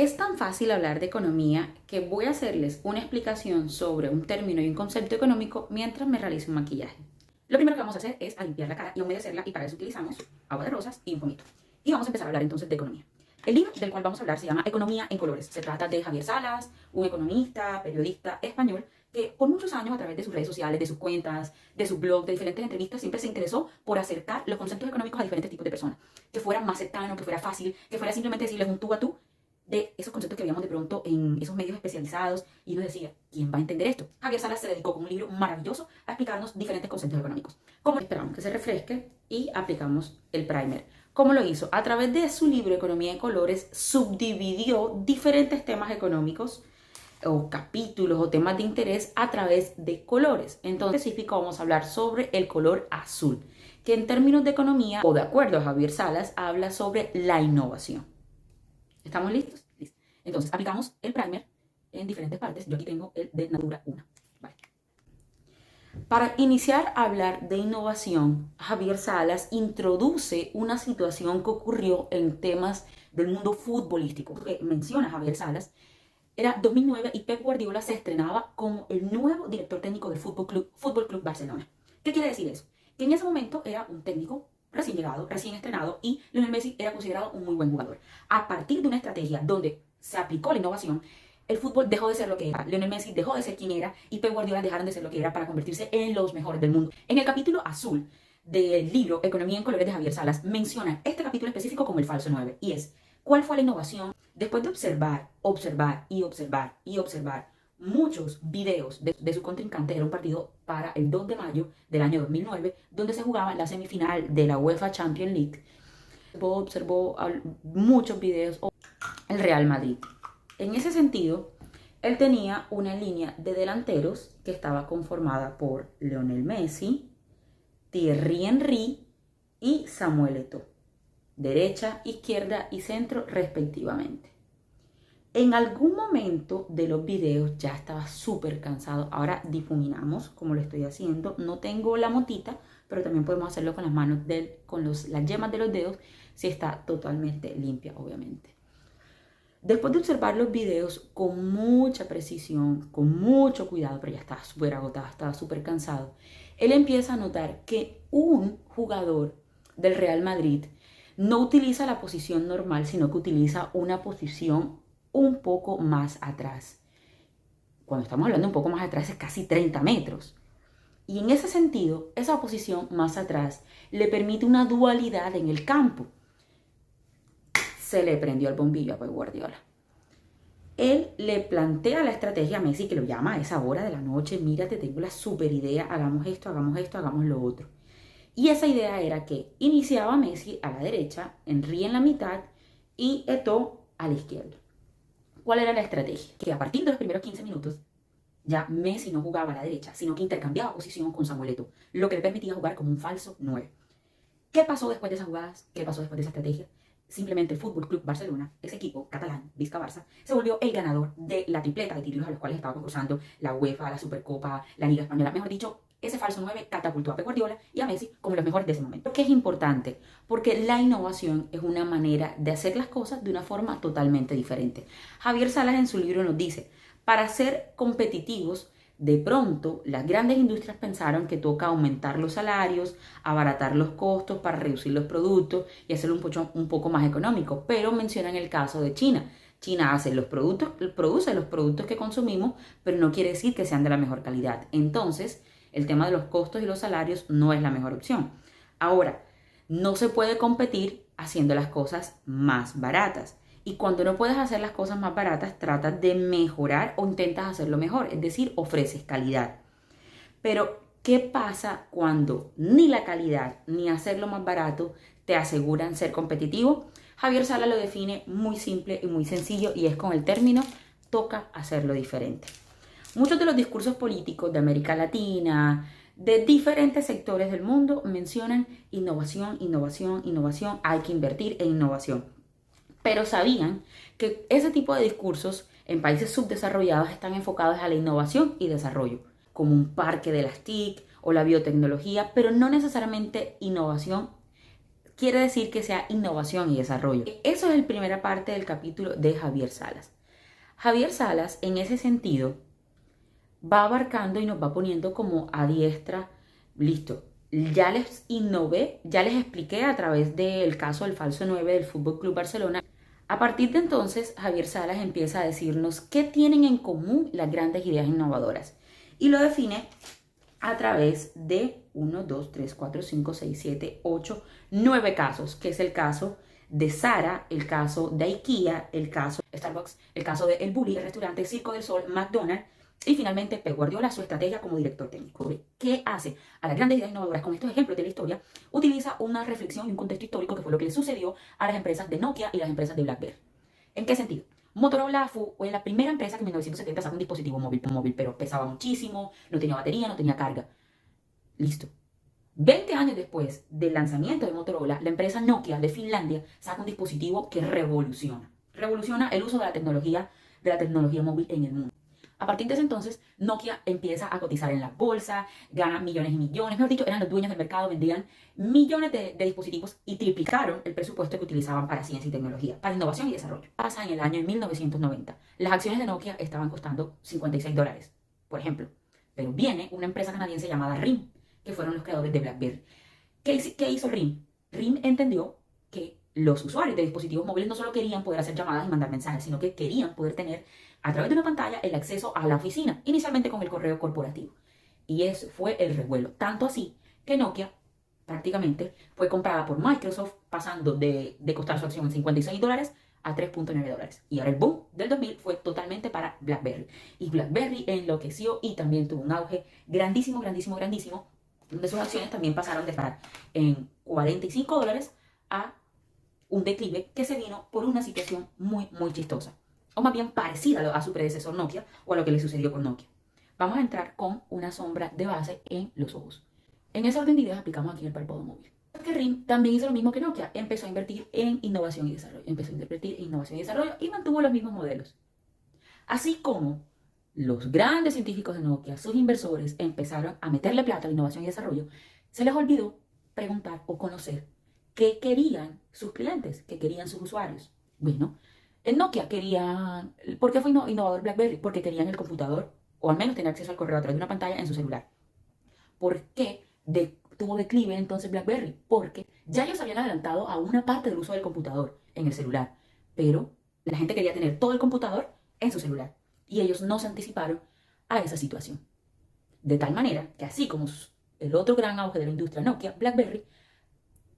Es tan fácil hablar de economía que voy a hacerles una explicación sobre un término y un concepto económico mientras me realizo un maquillaje. Lo primero que vamos a hacer es a limpiar la cara y a humedecerla, y para eso utilizamos agua de rosas y un pomito. Y vamos a empezar a hablar entonces de economía. El libro del cual vamos a hablar se llama Economía en Colores. Se trata de Javier Salas, un economista, periodista español, que por muchos años, a través de sus redes sociales, de sus cuentas, de sus blogs, de diferentes entrevistas, siempre se interesó por acercar los conceptos económicos a diferentes tipos de personas. Que fuera más cercano, que fuera fácil, que fuera simplemente decirles un tú a tú de esos conceptos que veíamos de pronto en esos medios especializados, y nos decía, ¿quién va a entender esto? Javier Salas se dedicó con un libro maravilloso a explicarnos diferentes conceptos económicos. ¿Cómo esperamos que se refresque? Y aplicamos el primer. ¿Cómo lo hizo? A través de su libro Economía en Colores, subdividió diferentes temas económicos o capítulos o temas de interés a través de colores. Entonces, en específico, vamos a hablar sobre el color azul, que en términos de economía, o de acuerdo a Javier Salas, habla sobre la innovación. ¿Estamos listos? Listo. Entonces, aplicamos el primer en diferentes partes. Yo aquí tengo el de Natura 1. Vale. Para iniciar a hablar de innovación, Javier Salas introduce una situación que ocurrió en temas del mundo futbolístico. Que menciona Javier Salas, era 2009 y Pep Guardiola se estrenaba como el nuevo director técnico del Fútbol Club Barcelona. ¿Qué quiere decir eso? Que en ese momento era un técnico recién llegado, recién estrenado, y Lionel Messi era considerado un muy buen jugador. A partir de una estrategia donde se aplicó la innovación, el fútbol dejó de ser lo que era, Lionel Messi dejó de ser quien era, y Pep Guardiola dejaron de ser lo que era para convertirse en los mejores del mundo. En el capítulo azul del libro Economía en Colores de Javier Salas, menciona este capítulo específico como el falso 9, y es, ¿cuál fue la innovación? Después de observar muchos videos de su contrincante, era un partido para el 2 de mayo del año 2009, donde se jugaba la semifinal de la UEFA Champions League. Observó muchos videos el Real Madrid. En ese sentido, él tenía una línea de delanteros que estaba conformada por Lionel Messi, Thierry Henry y Samuel Eto'o, derecha, izquierda y centro respectivamente. En algún momento de los videos ya estaba súper cansado. Ahora difuminamos, como lo estoy haciendo. No tengo la motita, pero también podemos hacerlo con las manos, con las yemas de los dedos, si está totalmente limpia, obviamente. Después de observar los videos con mucha precisión, con mucho cuidado, pero ya estaba súper agotado, estaba súper cansado, él empieza a notar que un jugador del Real Madrid no utiliza la posición normal, sino que utiliza una posición un poco más atrás. Cuando estamos hablando un poco más atrás, es casi 30 metros. Y en ese sentido, esa posición más atrás le permite una dualidad en el campo. Se le prendió el bombillo a Pep Guardiola. Él le plantea la estrategia a Messi, que lo llama a esa hora de la noche: mírate, tengo la super idea, hagamos esto, hagamos lo otro. Y esa idea era que iniciaba Messi a la derecha, Henry en la mitad y Eto'o a la izquierda. ¿Cuál era la estrategia? Que a partir de los primeros 15 minutos ya Messi no jugaba a la derecha, sino que intercambiaba posición con Samuel Eto'o, lo que le permitía jugar como un falso 9. ¿Qué pasó después de esas jugadas? ¿Qué pasó después de esa estrategia? Simplemente el Fútbol Club Barcelona, ese equipo catalán, Vizca-Barça, se volvió el ganador de la tripleta de títulos a los cuales estaba concursando la UEFA, la Supercopa, la Liga Española. Mejor dicho, ese falso 9 catapultó a Pep Guardiola y a Messi como los mejores de ese momento. ¿Por qué es importante? Porque la innovación es una manera de hacer las cosas de una forma totalmente diferente. Javier Salas en su libro nos dice, para ser competitivos, de pronto las grandes industrias pensaron que toca aumentar los salarios, abaratar los costos para reducir los productos y hacerlo un poco más económico. Pero mencionan el caso de China. China produce los productos que consumimos, pero no quiere decir que sean de la mejor calidad. Entonces, el tema de los costos y los salarios no es la mejor opción. Ahora, no se puede competir haciendo las cosas más baratas. Y cuando no puedes hacer las cosas más baratas, tratas de mejorar o intentas hacerlo mejor, es decir, ofreces calidad. Pero, ¿qué pasa cuando ni la calidad ni hacerlo más barato te aseguran ser competitivo? Javier Salas lo define muy simple y muy sencillo, y es con el término: toca hacerlo diferente. Muchos de los discursos políticos de América Latina, de diferentes sectores del mundo, mencionan innovación, innovación, innovación, hay que invertir en innovación. Pero sabían que ese tipo de discursos en países subdesarrollados están enfocados a la innovación y desarrollo, como un parque de las TIC o la biotecnología, pero no necesariamente innovación quiere decir que sea innovación y desarrollo. Eso es la primera parte del capítulo de Javier Salas. Javier Salas, en ese sentido, va abarcando y nos va poniendo como a diestra, listo, ya les innové, ya les expliqué a través del caso del falso 9 del Fútbol Club Barcelona. A partir de entonces, Javier Salas empieza a decirnos qué tienen en común las grandes ideas innovadoras. Y lo define a través de 1, 2, 3, 4, 5, 6, 7, 8, 9 casos, que es el caso de Zara, el caso de IKEA, el caso de Starbucks, el caso de El Bulli, el restaurante Circo del Sol, McDonald's, y finalmente Pep Guardiola, su estrategia como director técnico. ¿Qué hace a las grandes ideas innovadoras con estos ejemplos de la historia? Utiliza una reflexión y un contexto histórico que fue lo que le sucedió a las empresas de Nokia y las empresas de BlackBerry. ¿En qué sentido? Motorola fue la primera empresa que en 1970 sacó un dispositivo móvil, pero pesaba muchísimo, no tenía batería, no tenía carga. Listo. 20 años después del lanzamiento de Motorola, la empresa Nokia de Finlandia saca un dispositivo que revoluciona el uso de la tecnología móvil en el mundo. A partir de ese entonces, Nokia empieza a cotizar en la bolsa, gana millones y millones, mejor dicho, eran los dueños del mercado, vendían millones de dispositivos y triplicaron el presupuesto que utilizaban para ciencia y tecnología, para innovación y desarrollo. Pasa en el año 1990. Las acciones de Nokia estaban costando $56, por ejemplo. Pero viene una empresa canadiense llamada RIM, que fueron los creadores de BlackBerry. ¿Qué hizo RIM? RIM entendió que los usuarios de dispositivos móviles no solo querían poder hacer llamadas y mandar mensajes, sino que querían poder tener a través de una pantalla el acceso a la oficina, inicialmente con el correo corporativo. Y eso fue el revuelo. Tanto así que Nokia prácticamente fue comprada por Microsoft, pasando de costar su acción en $56 a $3.9. Y ahora el boom del 2000 fue totalmente para BlackBerry. Y BlackBerry enloqueció y también tuvo un auge grandísimo, donde sus acciones también pasaron de estar en $45 a un declive que se vino por una situación muy, muy chistosa. O más bien parecida a su predecesor Nokia o a lo que le sucedió con Nokia. Vamos a entrar con una sombra de base en los ojos. En ese orden de ideas aplicamos aquí el párpado móvil. Porque RIM también hizo lo mismo que Nokia. Empezó a invertir en innovación y desarrollo. Y mantuvo los mismos modelos. Así como los grandes científicos de Nokia, sus inversores, empezaron a meterle plata a la innovación y desarrollo, se les olvidó preguntar o conocer qué querían sus clientes, qué querían sus usuarios. Bueno, en Nokia querían... ¿Por qué fue innovador BlackBerry? Porque querían el computador, o al menos tener acceso al correo a través de una pantalla en su celular. ¿Por qué tuvo declive entonces BlackBerry? Porque ya ellos habían adelantado a una parte del uso del computador en el celular, pero la gente quería tener todo el computador en su celular, y ellos no se anticiparon a esa situación. De tal manera que así como el otro gran auge de la industria Nokia, BlackBerry,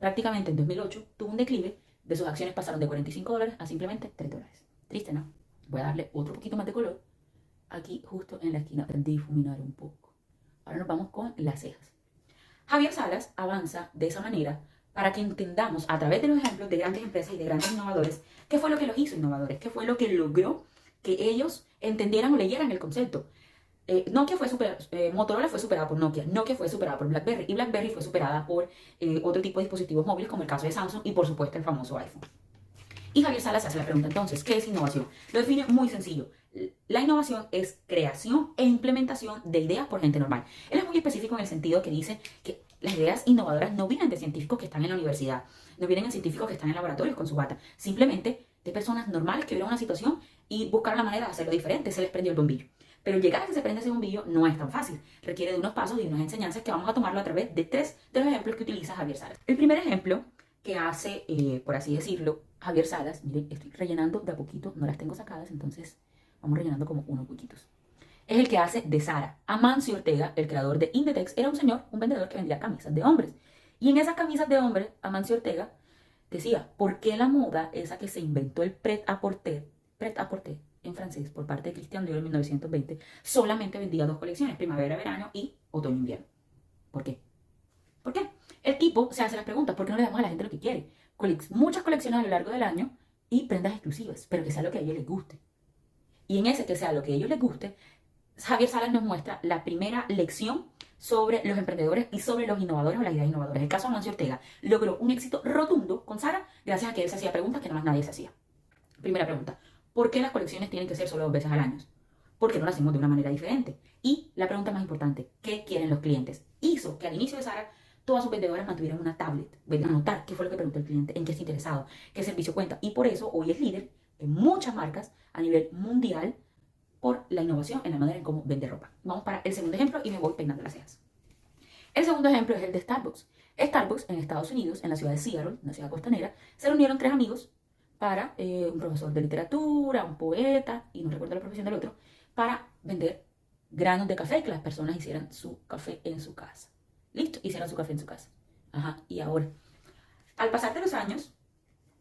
prácticamente en 2008 tuvo un declive, de sus acciones pasaron de $45 a simplemente $3. Triste, ¿no? Voy a darle otro poquito más de color aquí justo en la esquina para difuminar un poco. Ahora nos vamos con las cejas. Javier Salas avanza de esa manera para que entendamos a través de los ejemplos de grandes empresas y de grandes innovadores qué fue lo que los hizo innovadores, qué fue lo que logró que ellos entendieran o leyeran el concepto. Motorola fue superada por Nokia fue superada por BlackBerry y BlackBerry fue superada por otro tipo de dispositivos móviles como el caso de Samsung y por supuesto el famoso iPhone. Y Javier Salas hace la pregunta entonces, ¿qué es innovación? Lo define muy sencillo. La innovación es creación e implementación de ideas por gente normal. Él es muy específico en el sentido que dice que las ideas innovadoras no vienen de científicos que están en la universidad, no vienen de científicos que están en laboratorios con su bata, simplemente de personas normales que vieron una situación y buscaron la manera de hacerlo diferente, se les prendió el bombillo. Pero llegar a que se prenda ese bombillo no es tan fácil, requiere de unos pasos y unas enseñanzas que vamos a tomarlo a través de 3 de los ejemplos que utiliza Javier Salas. El primer ejemplo que hace, por así decirlo, Javier Salas, miren, estoy rellenando de a poquito, no las tengo sacadas, entonces vamos rellenando como unos huequitos. Es el que hace de Zara. Amancio Ortega, el creador de Inditex, era un vendedor que vendía camisas de hombres. Y en esas camisas de hombres, Amancio Ortega decía, ¿por qué la moda, esa que se inventó el prêt-à-porter en francés por parte de Christian Dior en 1920, solamente vendía 2 colecciones, primavera-verano y otoño-invierno? ¿Por qué? ¿Por qué? El tipo se hace las preguntas, ¿por qué no le damos a la gente lo que quiere? Muchas colecciones a lo largo del año y prendas exclusivas, pero que sea lo que a ellos les guste. Y en ese que sea lo que a ellos les guste, Javier Salas nos muestra la primera lección sobre los emprendedores y sobre los innovadores o las ideas innovadoras. El caso de Amancio Ortega logró un éxito rotundo con Zara gracias a que él se hacía preguntas que no más nadie se hacía. Primera pregunta, ¿por qué las colecciones tienen que ser solo 2 veces al año? ¿Por qué no lo hacemos de una manera diferente? Y la pregunta más importante, ¿qué quieren los clientes? Hizo que al inicio de Zara todas sus vendedoras mantuvieron una tablet, anotar qué fue lo que preguntó el cliente, en qué está interesado, qué servicio cuenta. Y por eso hoy es líder en muchas marcas a nivel mundial por la innovación en la manera en cómo vende ropa. Vamos para el segundo ejemplo y me voy peinando las cejas. El segundo ejemplo es el de Starbucks. Starbucks en Estados Unidos, en la ciudad de Seattle, una ciudad costanera, se reunieron 3 amigos para un profesor de literatura, un poeta, y no recuerdo la profesión del otro, para vender granos de café, que las personas hicieran su café en su casa. Listo, hicieron su café en su casa. Ajá, y ahora, al pasar de los años,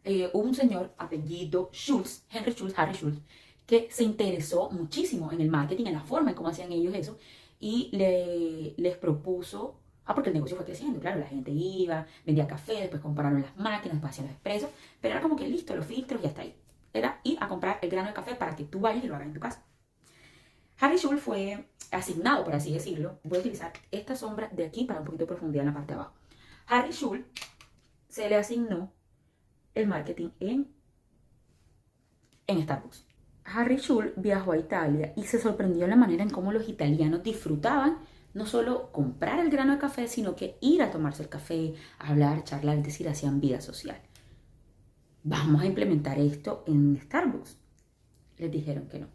hubo un señor apellido Schultz, Harry Schultz, que se interesó muchísimo en el marketing, en la forma en cómo hacían ellos eso, y les propuso, porque el negocio fue creciendo, claro, la gente iba, vendía café, después compraron las máquinas, después hacían los expresos, pero era como que listo, los filtros, ya está ahí. Era ir a comprar el grano de café para que tú vayas y lo hagas en tu casa. Harry Schultz fue asignado, por así decirlo, voy a utilizar esta sombra de aquí para un poquito de profundidad en la parte de abajo. Harry Schultz se le asignó el marketing en Starbucks. Harry Schultz viajó a Italia y se sorprendió en la manera en cómo los italianos disfrutaban no solo comprar el grano de café, sino que ir a tomarse el café, hablar, charlar, es decir, hacían vida social. Vamos a implementar esto en Starbucks. Les dijeron que no.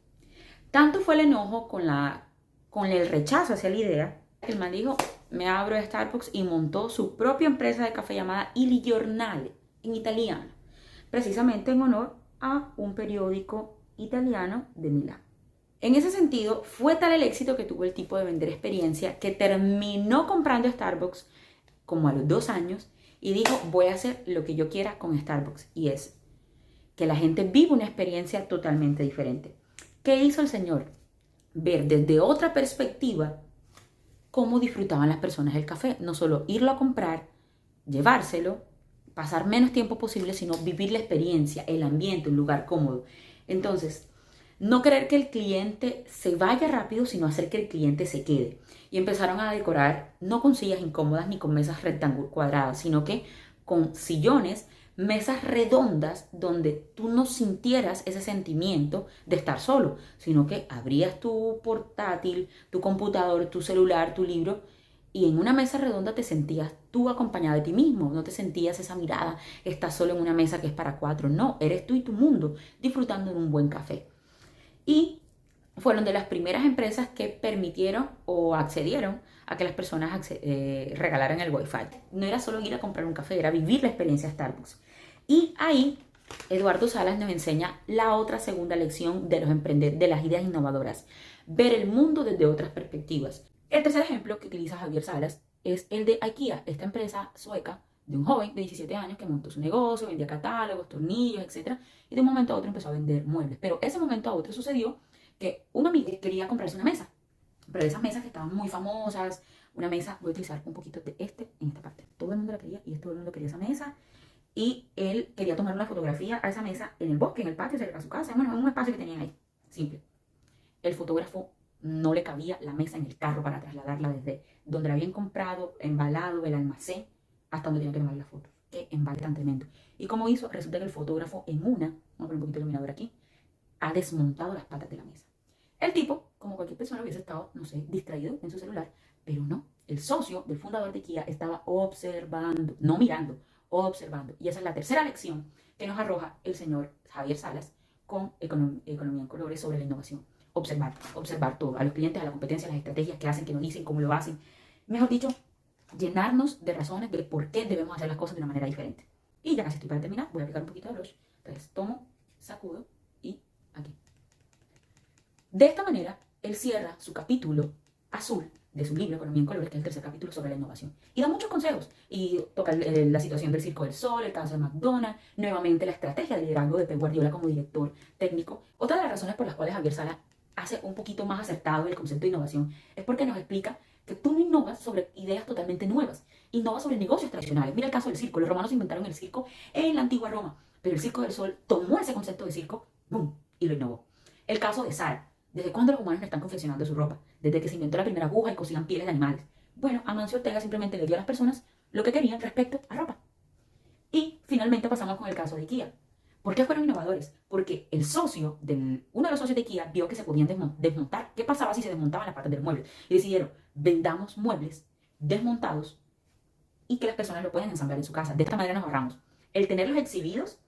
Tanto fue el enojo con el rechazo hacia la idea, que el man dijo, me abro de Starbucks y montó su propia empresa de café llamada Il Giornale, en italiano, precisamente en honor a un periódico italiano de Milán. En ese sentido, fue tal el éxito que tuvo el tipo de vender experiencia que terminó comprando Starbucks como a los 2 años y dijo, voy a hacer lo que yo quiera con Starbucks, y es que la gente viva una experiencia totalmente diferente. ¿Qué hizo el señor? Ver desde otra perspectiva cómo disfrutaban las personas el café. No solo irlo a comprar, llevárselo, pasar menos tiempo posible, sino vivir la experiencia, el ambiente, un lugar cómodo. Entonces, no querer que el cliente se vaya rápido, sino hacer que el cliente se quede. Y empezaron a decorar no con sillas incómodas ni con mesas rectangulares cuadradas, sino que con sillones, mesas redondas donde tú no sintieras ese sentimiento de estar solo, sino que abrías tu portátil, tu computador, tu celular, tu libro, y en una mesa redonda te sentías tú acompañada de ti mismo, no te sentías esa mirada, estás solo en una mesa que es para 4, no, eres tú y tu mundo disfrutando de un buen café. Y fueron de las primeras empresas que permitieron o accedieron a que las personas regalaran el Wi-Fi. No era solo ir a comprar un café, era vivir la experiencia Starbucks. Y ahí Eduardo Salas nos enseña la otra segunda lección de los emprendedores, de las ideas innovadoras, ver el mundo desde otras perspectivas. El tercer ejemplo que utiliza Javier Salas es el de IKEA, esta empresa sueca de un joven de 17 años que montó su negocio, vendía catálogos, tornillos, etc. Y de un momento a otro empezó a vender muebles. Pero ese momento a otro sucedió que un amigo quería comprarse una mesa, pero de esas mesas que estaban muy famosas, una mesa, voy a utilizar un poquito de en esta parte. Todo el mundo la quería y todo el mundo quería esa mesa. Y él quería tomar una fotografía a esa mesa en el bosque, en el patio, cerca de su casa, bueno, en un espacio que tenían ahí, simple. El fotógrafo no le cabía la mesa en el carro para trasladarla desde donde la habían comprado, embalado, el almacén, hasta donde tenía que tomar la foto. Qué embale tan tremendo. ¿Y cómo hizo? Resulta que el fotógrafo vamos a poner un poquito de iluminador aquí, ha desmontado las patas de la mesa. El tipo, como cualquier persona, hubiese estado, no sé, distraído en su celular, pero no. El socio del fundador de IKEA estaba observando, no mirando, observando. Y esa es la tercera lección que nos arroja el señor Javier Salas con Economía en Colores sobre la innovación. Observar todo, a los clientes, a la competencia, las estrategias que hacen, que nos dicen, cómo lo hacen. Mejor dicho, llenarnos de razones de por qué debemos hacer las cosas de una manera diferente. Y ya casi estoy para terminar, voy a aplicar un poquito de blush. Entonces tomo, sacudo y aquí. De esta manera, él cierra su capítulo azul de su libro Economía en Colores, que es el tercer capítulo sobre la innovación. Y da muchos consejos. Y toca la situación del Circo del Sol, el caso de McDonald's, nuevamente la estrategia de liderazgo de Pep Guardiola como director técnico. Otra de las razones por las cuales Javier Sala hace un poquito más acertado el concepto de innovación es porque nos explica que tú no innovas sobre ideas totalmente nuevas, innovas sobre negocios tradicionales. Mira el caso del circo. Los romanos inventaron el circo en la antigua Roma, pero el Circo del Sol tomó ese concepto de circo, ¡boom!, y lo innovó. El caso de Zara. ¿Desde cuándo los humanos están confeccionando su ropa? Desde que se inventó la primera aguja y cosían pieles de animales. Bueno, Amancio Ortega simplemente le dio a las personas lo que querían respecto a ropa. Y finalmente pasamos con el caso de IKEA. ¿Por qué fueron innovadores? Porque uno de los socios de IKEA vio que se podían desmontar. ¿Qué pasaba si se desmontaban las partes del mueble? Y decidieron, vendamos muebles desmontados y que las personas lo pueden ensamblar en su casa. De esta manera nos ahorramos el tenerlos exhibidos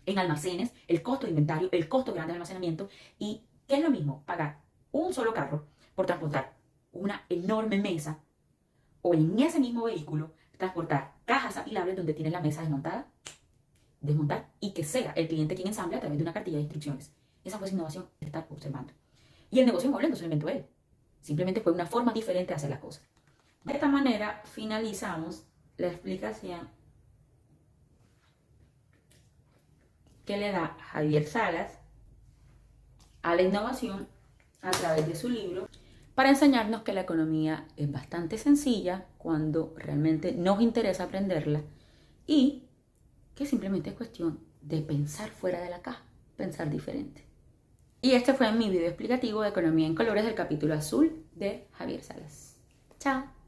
en almacenes, el costo de inventario, el costo grande de almacenamiento y, ¿qué es lo mismo? Pagar un solo carro por transportar una enorme mesa o en ese mismo vehículo transportar cajas apilables donde tienes la mesa desmontada, desmontar y que sea el cliente quien ensamble a través de una cartilla de instrucciones. Esa fue su innovación, estar observando. Y el negocio inmobiliario no se lo inventó él. Simplemente fue una forma diferente de hacer las cosas. De esta manera finalizamos la explicación que le da Javier Salas a la innovación a través de su libro para enseñarnos que la economía es bastante sencilla cuando realmente nos interesa aprenderla y que simplemente es cuestión de pensar fuera de la caja, pensar diferente. Y este fue mi video explicativo de Economía en Colores del capítulo azul de Javier Salas. Chao.